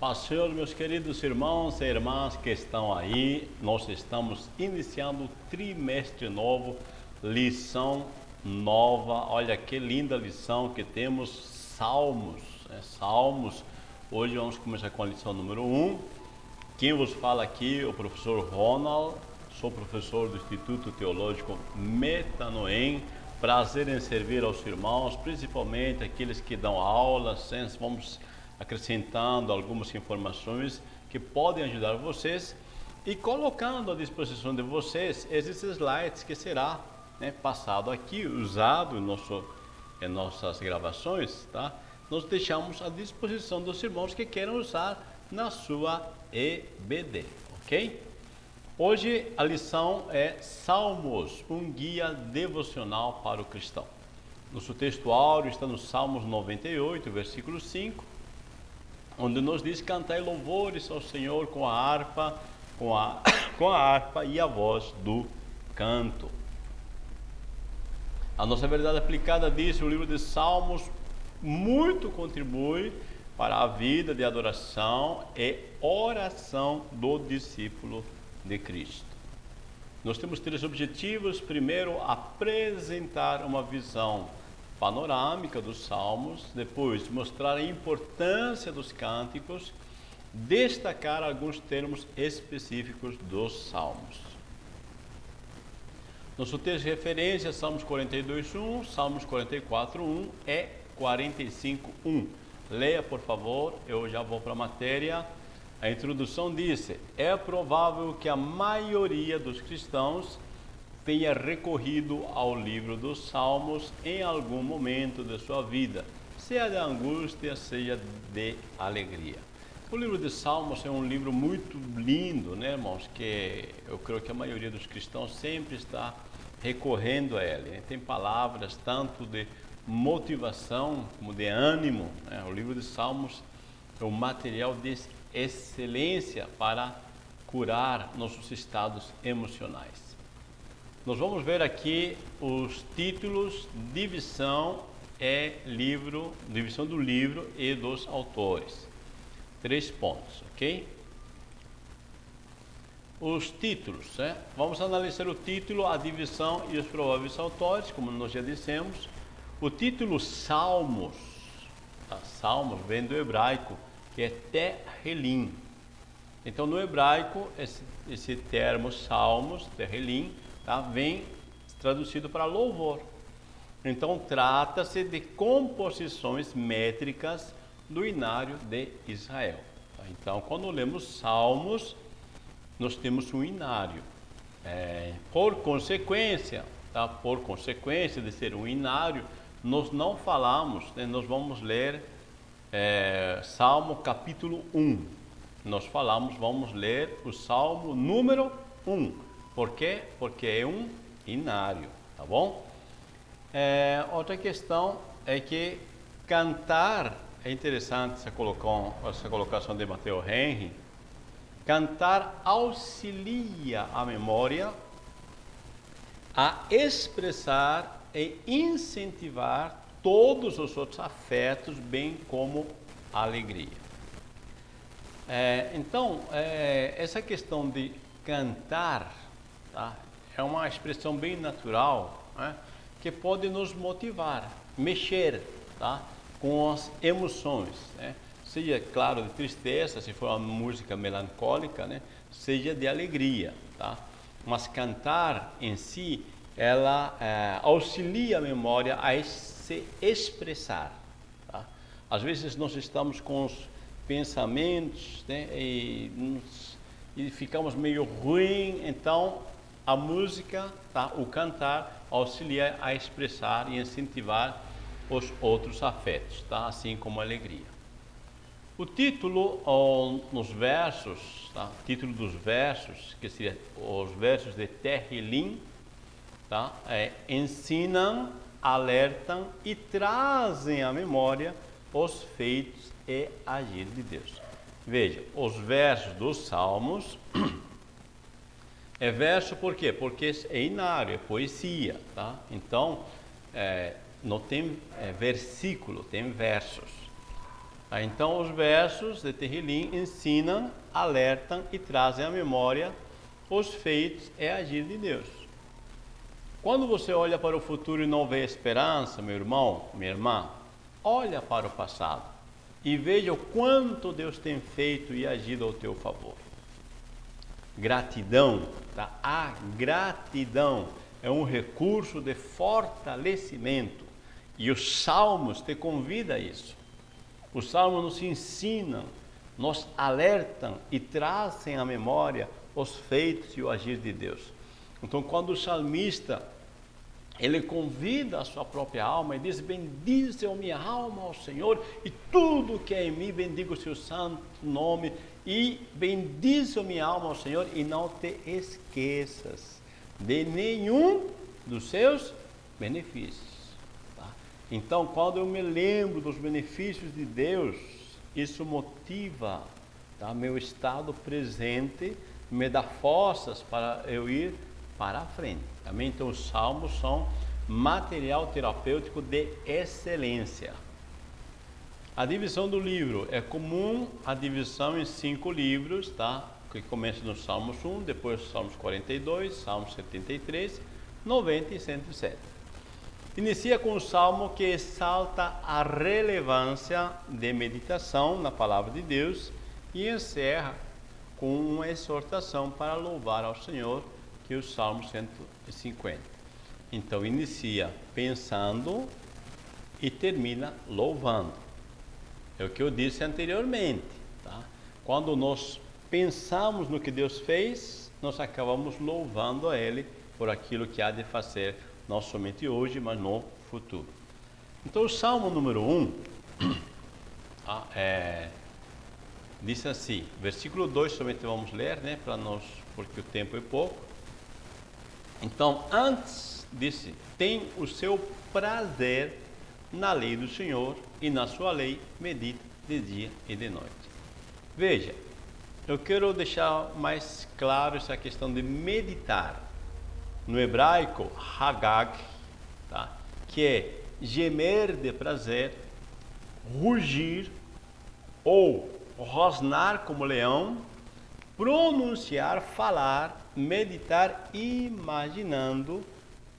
paz do Senhor, meus queridos irmãos e irmãs que estão aí. Nós estamos iniciando o trimestre novo, lição nova. Olha que linda lição que temos, Salmos. Salmos. Hoje vamos começar com a lição número 1. Quem vos fala aqui é o professor Ronald. Sou professor do Instituto Teológico Metanoem. Prazer em servir aos irmãos, principalmente aqueles que dão aulas. Vamos acrescentando algumas informações que podem ajudar vocês e colocando à disposição de vocês esses slides que será passado aqui, usado em nossas gravações, tá? Nós deixamos à disposição dos irmãos que queiram usar na sua EBD, ok? Hoje a lição é Salmos, um guia devocional para o cristão. Nosso texto áureo está no Salmos 98, versículo 5, onde nos diz: cantai louvores ao Senhor com a harpa, com a harpa e a voz do canto. A nossa verdade aplicada diz: o livro de Salmos muito contribui para a vida de adoração e oração do discípulo de Cristo. Nós temos três objetivos. Primeiro, apresentar uma visão panorâmica dos Salmos. Depois, mostrar a importância dos cânticos, destacar alguns termos específicos dos Salmos. Nosso texto de referência: Salmos 42:1, Salmos 44:1 e 45:1. Leia, por favor, eu já vou para a matéria. A introdução diz: é provável que a maioria dos cristãos tenha recorrido ao livro dos Salmos em algum momento de sua vida, seja de angústia, seja de alegria. O livro de Salmos é um livro muito lindo, né, irmãos? Que eu creio que a maioria dos cristãos sempre está recorrendo a ele, né? Tem palavras tanto de motivação como de ânimo, né? O livro de Salmos é um material de excelência para curar nossos estados emocionais. Nós vamos ver aqui os títulos, divisão do livro e dos autores. 3 pontos, ok? Os títulos, vamos analisar o título, a divisão e os prováveis autores, como nós já dissemos. O título Salmos, Salmos vem do hebraico, que é Tehillim. Então, no hebraico, esse termo Salmos, Tehillim, vem traduzido para louvor. Então, trata-se de composições métricas do inário de Israel. Então, quando lemos Salmos, nós temos um inário. Por consequência de ser um inário, nós não falamos, nós vamos ler Salmo capítulo 1. Vamos ler o Salmo número 1. Por quê? Porque é um inário, tá bom? Outra questão é que cantar, é interessante essa colocação de Matteo Henry. Cantar auxilia a memória a expressar e incentivar todos os outros afetos, bem como a alegria. Então, essa questão de cantar, é uma expressão bem natural, que pode nos motivar, mexer, com as emoções, seja, claro, de tristeza, se for uma música melancólica, seja de alegria, Mas cantar em si, ela auxilia a memória a se expressar, Às vezes nós estamos com os pensamentos, e ficamos meio ruim, então a música, o cantar, auxilia a expressar e incentivar os outros afetos, assim como a alegria. O título nos versos, título dos versos, que seria os versos de Tehillim, ensinam, alertam e trazem à memória os feitos e agir de Deus. Veja, os versos dos Salmos é verso por quê? Porque é inário, é poesia, Então, não tem versículo, tem versos. Tá? Então, os versos de Tehillim ensinam, alertam e trazem à memória os feitos e agir de Deus. Quando você olha para o futuro e não vê esperança, meu irmão, minha irmã, olha para o passado e veja o quanto Deus tem feito e agido ao teu favor. Gratidão, tá? A gratidão é um recurso de fortalecimento e os salmos te convidam a isso. Os salmos nos ensinam, nos alertam e trazem à memória os feitos e o agir de Deus. Então, quando o salmista, ele convida a sua própria alma e diz: bendize a minha alma ao Senhor e tudo que é em mim, bendiga o seu santo nome, e bendize a minha alma ao Senhor e não te esqueças de nenhum dos seus benefícios. Tá? Então, quando eu me lembro dos benefícios de Deus, isso motiva, tá, meu estado presente, me dá forças para eu ir para a frente. Amém? Então, os salmos são material terapêutico de excelência. A divisão do livro é comum a divisão em 5 livros, tá? Que começa no Salmos 1, depois Salmos 42, Salmos 73, 90 e 107. Inicia com um salmo que exalta a relevância de meditação na palavra de Deus e encerra com uma exortação para louvar ao Senhor, que é o Salmo 150. Então, inicia pensando e termina louvando. É o que eu disse anteriormente. Tá? Quando nós pensamos no que Deus fez, nós acabamos louvando a Ele por aquilo que há de fazer, não somente hoje, mas no futuro. Então, o Salmo número 1 diz assim, versículo 2 somente vamos ler, né, para nós, porque o tempo é pouco. Então, antes disse: tem o seu prazer na lei do Senhor e na sua lei medita de dia e de noite. Veja, eu quero deixar mais claro essa questão de meditar. No hebraico, hagag, tá? Que é gemer de prazer, rugir ou rosnar como leão, pronunciar, falar, meditar, imaginando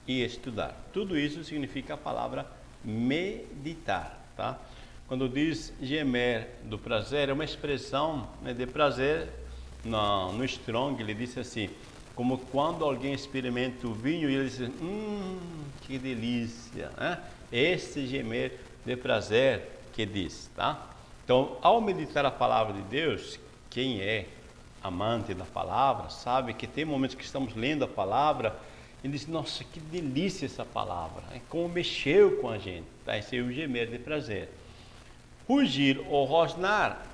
e estudar. Tudo isso significa a palavra meditar, tá? Quando diz gemer do prazer, é uma expressão, né, de prazer. No Strong ele disse assim, como quando alguém experimenta o vinho e ele diz: que delícia, né? Esse gemer de prazer que diz, tá? Então, ao meditar a palavra de Deus, quem é amante da palavra sabe que tem momentos que estamos lendo a palavra e diz: nossa, que delícia essa palavra, como mexeu com a gente, tá? Esse é o gemer de prazer. Rugir ou rosnar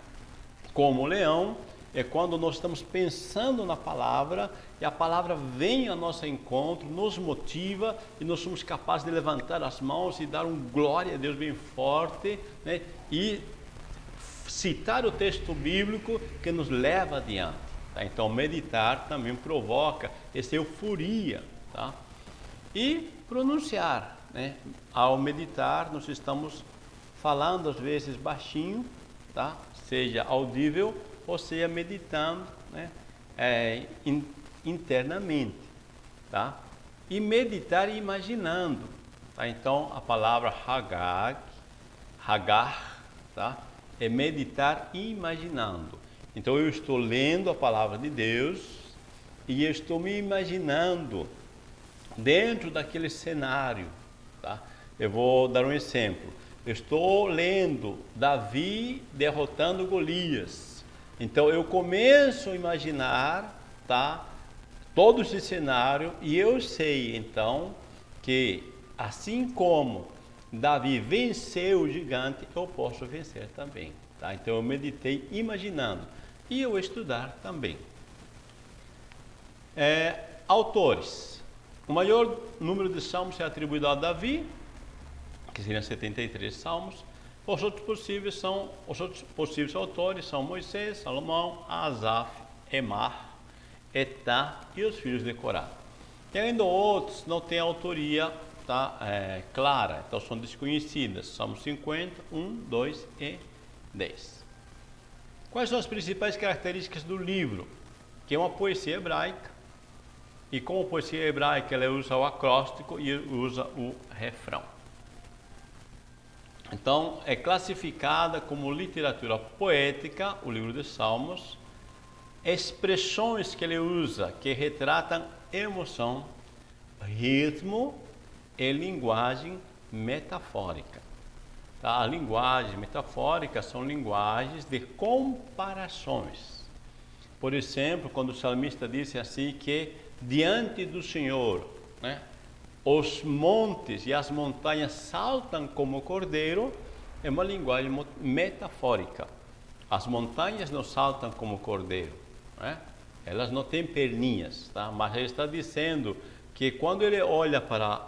como o leão é quando nós estamos pensando na palavra e a palavra vem ao nosso encontro, nos motiva e nós somos capazes de levantar as mãos e dar um glória a Deus bem forte, né? E citar o texto bíblico que nos leva adiante. Tá? Então, meditar também provoca essa euforia, tá? E pronunciar, né? Ao meditar, nós estamos falando às vezes baixinho, tá? Seja audível ou seja meditando, né? Internamente, tá? E meditar imaginando, tá? Então, a palavra hagar, tá? É meditar imaginando. Então, eu estou lendo a palavra de Deus e eu estou me imaginando dentro daquele cenário, tá? Eu vou dar um exemplo. Eu estou lendo Davi derrotando Golias. Então, eu começo a imaginar, tá, todo esse cenário e eu sei, então, que assim como Davi venceu o gigante, eu posso vencer também, tá? Então, eu meditei imaginando e eu estudar também. Autores. O maior número de salmos é atribuído a Davi, que seriam 73 salmos. Os outros possíveis autores são Moisés, Salomão, Asaf, Emar, Etá e os filhos de Corá. E ainda outros não têm autoria, tá, clara, então são desconhecidas. Salmos 50, 1, 2 e 10. Quais são as principais características do livro? Que é uma poesia hebraica, e como poesia hebraica ela usa o acróstico e usa o refrão. Então é classificada como literatura poética, o livro dos Salmos, expressões que ele usa que retratam emoção, ritmo e linguagem metafórica. Tá? A linguagem metafórica são linguagens de comparações. Por exemplo, quando o salmista disse assim que diante do Senhor, né, os montes e as montanhas saltam como cordeiro, é uma linguagem metafórica. As montanhas não saltam como cordeiro, né? Elas não têm perninhas, tá? Mas ele está dizendo que quando ele olha para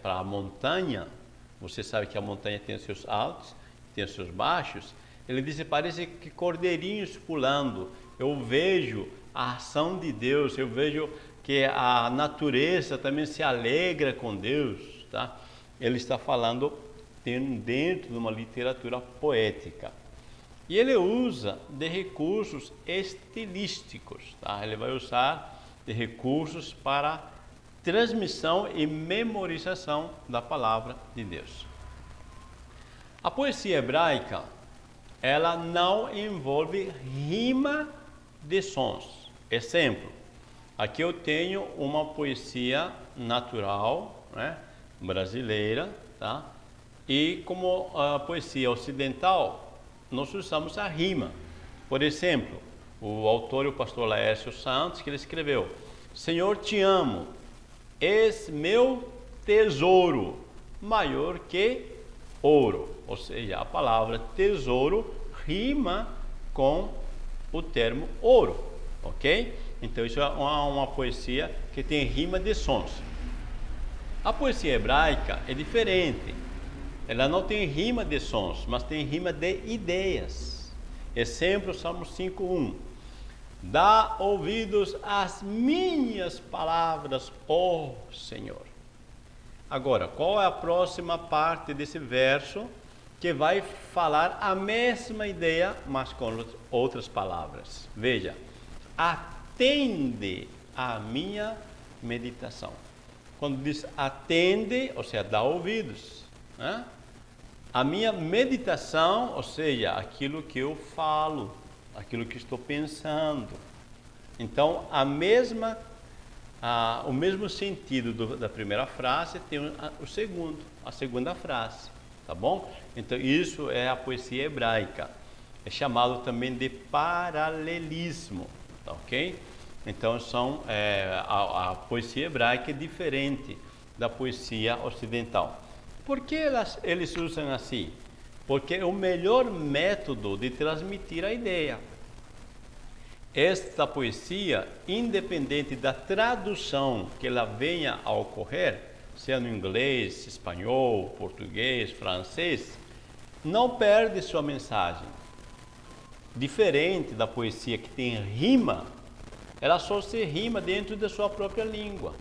a montanha, você sabe que a montanha tem os seus altos, tem os seus baixos, ele diz, parece que cordeirinhos pulando. Eu vejo a ação de Deus, eu vejo que a natureza também se alegra com Deus, tá? Ele está falando dentro de uma literatura poética. E ele usa de recursos estilísticos, tá? Ele vai usar de recursos para transmissão e memorização da palavra de Deus. A poesia hebraica, ela não envolve rima de sons. Exemplo, aqui eu tenho uma poesia natural, né, brasileira, tá? E como a poesia ocidental, nós usamos a rima. Por exemplo, o autor, o pastor Laércio Santos, que ele escreveu: Senhor, te amo, és meu tesouro, maior que ouro. Ou seja, a palavra tesouro rima com o termo ouro, ok? Então isso é uma poesia que tem rima de sons. A poesia hebraica é diferente. Ela não tem rima de sons, mas tem rima de ideias. Exemplo, Salmo 5:1. Dá ouvidos às minhas palavras, ó Senhor. Agora, qual é a próxima parte desse verso que vai falar a mesma ideia, mas com outras palavras? Veja, atende a minha meditação. Quando diz atende, ou seja, dá ouvidos, né? A minha meditação, ou seja, aquilo que eu falo, aquilo que estou pensando. Então, o mesmo sentido da primeira frase tem a segunda frase, tá bom? Então, isso é a poesia hebraica. É chamado também de paralelismo, tá ok? Então, a poesia hebraica é diferente da poesia ocidental. Por que eles usam assim? Porque é o melhor método de transmitir a ideia. Esta poesia, independente da tradução que ela venha a ocorrer, seja no inglês, espanhol, português, francês, não perde sua mensagem. Diferente da poesia que tem rima, ela só se rima dentro da sua própria língua,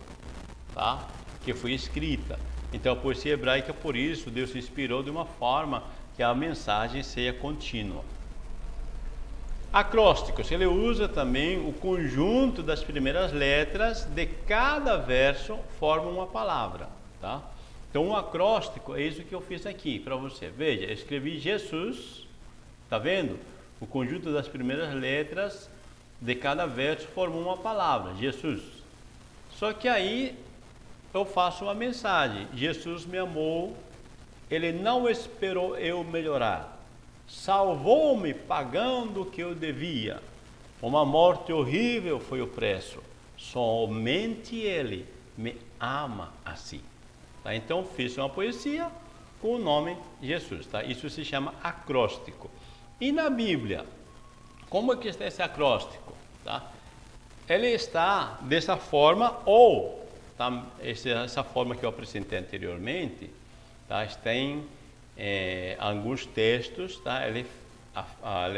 tá? Que foi escrita. Então a poesia hebraica, por isso, Deus se inspirou de uma forma que a mensagem seja contínua. Acrósticos, ele usa também o conjunto das primeiras letras de cada verso forma uma palavra, tá? Então um acróstico é isso que eu fiz aqui para você. Veja, eu escrevi Jesus, tá vendo? O conjunto das primeiras letras de cada verso forma uma palavra, Jesus. Só que aí eu faço uma mensagem: Jesus me amou, Ele não esperou eu melhorar, salvou-me pagando o que eu devia, uma morte horrível foi o preço, somente Ele me ama assim. Tá? Então fiz uma poesia com o nome Jesus, tá? Isso se chama acróstico. E na Bíblia, como é que está esse acróstico? Tá? Ele está dessa forma, ou tá, essa forma que eu apresentei anteriormente, tá? Está em alguns textos, tá? Ele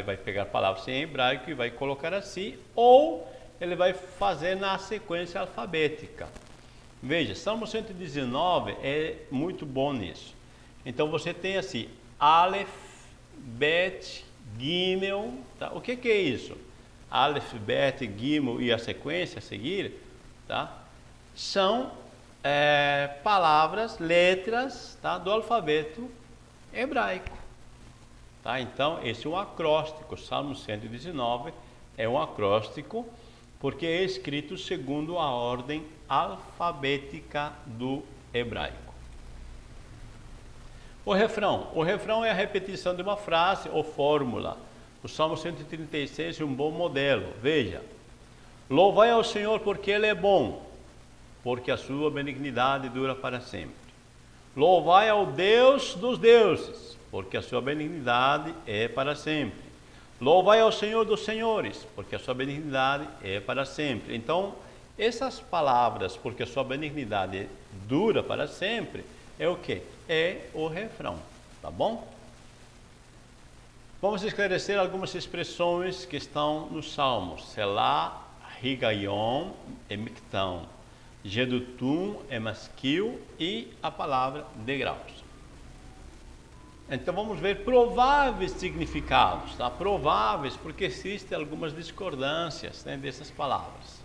vai pegar palavras em hebraico e vai colocar assim, ou ele vai fazer na sequência alfabética. Veja, Salmo 119 é muito bom nisso. Então você tem assim: Aleph, Bet, Gimel. Tá? O que é isso? Aleph, Bet, Gimel e a sequência a seguir, tá? São palavras, letras, tá? Do alfabeto hebraico. Tá? Então, esse é um acróstico. Salmo 119 é um acróstico porque é escrito segundo a ordem alfabética do hebraico. O refrão é a repetição de uma frase ou fórmula. O Salmo 136 é um bom modelo. Veja: louvai ao Senhor porque Ele é bom, porque a sua benignidade dura para sempre. Louvai ao Deus dos deuses, porque a sua benignidade é para sempre. Louvai ao Senhor dos senhores, porque a sua benignidade é para sempre. Então, essas palavras, porque a sua benignidade dura para sempre, é o que? É o refrão, tá bom? Vamos esclarecer algumas expressões que estão nos Salmos. Selá, Higayon e Mictão. Jedutum é masquil e a palavra degraus. Então vamos ver prováveis significados, tá? Prováveis porque existem algumas discordâncias, né, dessas palavras.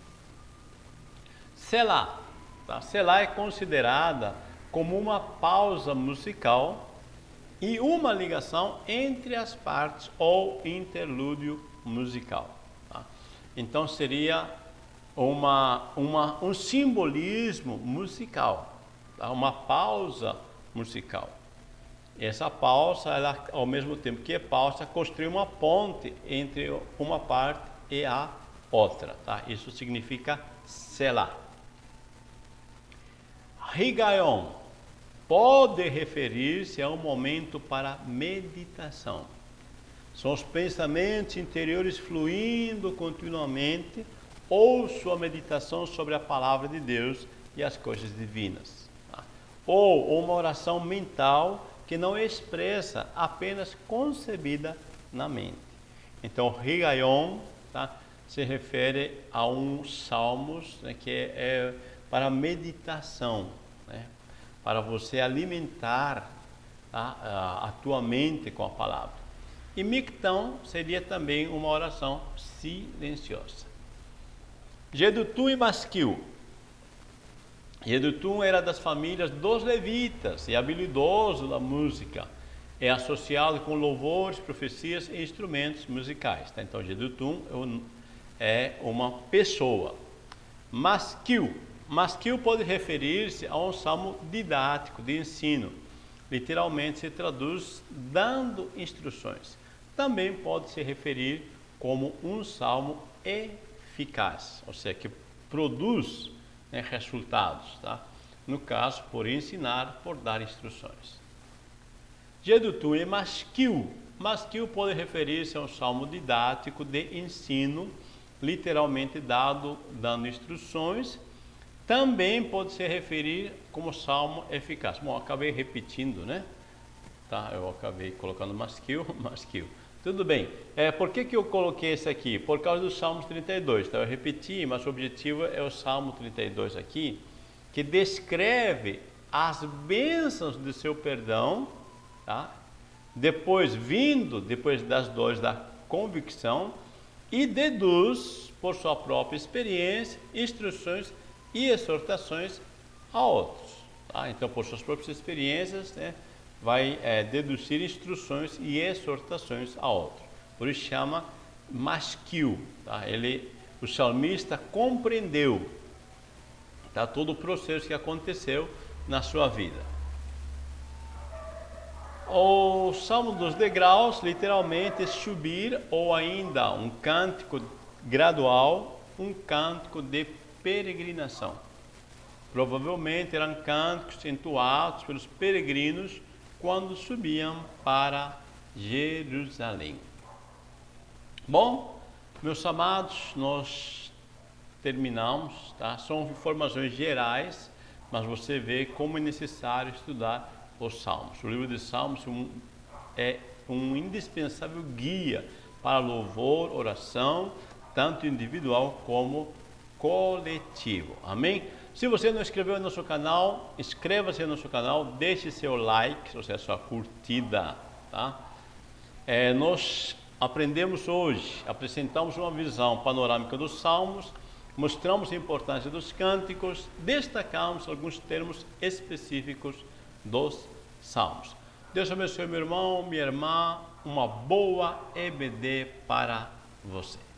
Selá, tá? Selá é considerada como uma pausa musical e uma ligação entre as partes ou interlúdio musical. Tá? Então seria um simbolismo musical, tá? Uma pausa musical. Essa pausa, ela, ao mesmo tempo que é pausa, construi uma ponte entre uma parte e a outra. Tá? Isso significa selá. Higayon pode referir-se a um momento para meditação. São os pensamentos interiores fluindo continuamente ou sua meditação sobre a palavra de Deus e as coisas divinas. Tá? Ou uma oração mental que não expressa, apenas concebida na mente. Então, Higayon, tá, se refere a uns salmos, né, que é para meditação, né, para você alimentar, tá, a tua mente com a palavra. E Mictão seria também uma oração silenciosa. Jedutum e Masquil. Jedutum era das famílias dos levitas e habilidoso da música. É associado com louvores, profecias e instrumentos musicais. Tá? Então, Jedutum é uma pessoa. Masquil. Masquil pode referir-se a um salmo didático, de ensino. Literalmente se traduz dando instruções. Também pode se referir como um salmo eficaz, ou seja, que produz, né, resultados, tá? No caso, por ensinar, por dar instruções. Jedutum e Masquil. Masquil pode referir-se a um salmo didático de ensino, literalmente dando instruções. Também pode se referir como salmo eficaz. Bom, acabei repetindo, né? Tá, eu acabei colocando Masquil. Tudo bem. Por que eu coloquei esse aqui? Por causa do Salmo 32. Então eu repeti, mas o objetivo é o Salmo 32 aqui, que descreve as bênçãos do seu perdão, tá? Depois das dores da convicção, e deduz, por sua própria experiência, instruções e exortações a outros. Tá? Então, por suas próprias experiências, né, vai deduzir instruções e exortações a outro. Por isso chama Masquil. Tá? O salmista compreendeu, tá, todo o processo que aconteceu na sua vida. O Salmo dos Degraus, literalmente, é subir, ou ainda um cântico gradual, um cântico de peregrinação. Provavelmente eram cânticos entoados pelos peregrinos quando subiam para Jerusalém. Bom, meus amados, nós terminamos, tá? São informações gerais, mas você vê como é necessário estudar os Salmos. O livro de Salmos é um indispensável guia para louvor, oração, tanto individual como coletivo. Amém? Se você não inscreveu no nosso canal, inscreva-se no nosso canal, deixe seu like, ou seja, sua curtida, tá? Nós aprendemos hoje, apresentamos uma visão panorâmica dos salmos, mostramos a importância dos cânticos, destacamos alguns termos específicos dos salmos. Deus abençoe meu irmão, minha irmã, uma boa EBD para você.